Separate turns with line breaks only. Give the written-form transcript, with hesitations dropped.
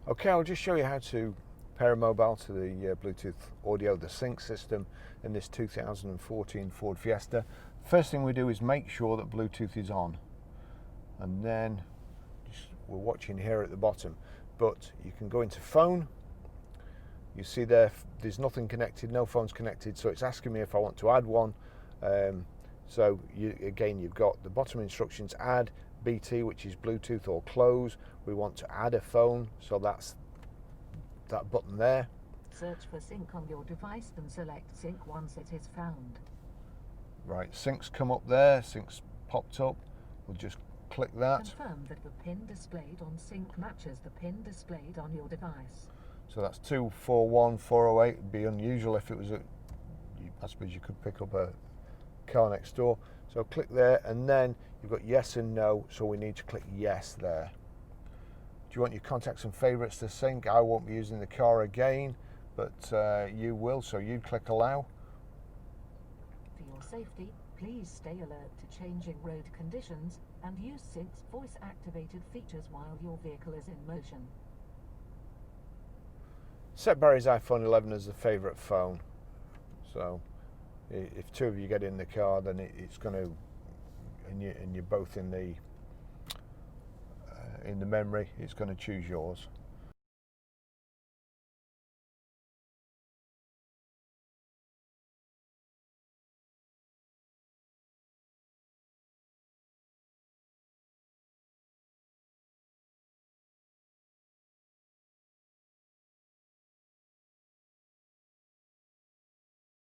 Okay, I'll just show you how to pair a mobile to the Bluetooth audio, the sync system in this 2014 Ford Fiesta. First thing we do is make sure that Bluetooth is on, and then we're watching here at the bottom, but you can go into phone. You see there's nothing connected, no phones connected, so it's asking me if I want to add one. So you've got the bottom instructions: add BT, which is Bluetooth, or close. We want to add a phone, so that's that button there.
Search for sync on your device and select sync once it is found.
Right, sync's come up there, sync's popped up. We'll just click that.
Confirm that the pin displayed on sync matches the pin displayed on your device.
So that's 241408. It'd be unusual if it was I suppose you could pick up a car next door. So click there, and then you've got yes and no, so we need to click yes there. Do you want your contacts and favorites to sync? I won't be using the car again, but you will, so you click allow.
For your safety, please stay alert to changing road conditions and use Sync's voice-activated features while your vehicle is in motion.
Set Barry's iPhone 11 as the favourite phone. So if two of you get in the car, then it's going to, and you're both in the memory, it's going to choose yours.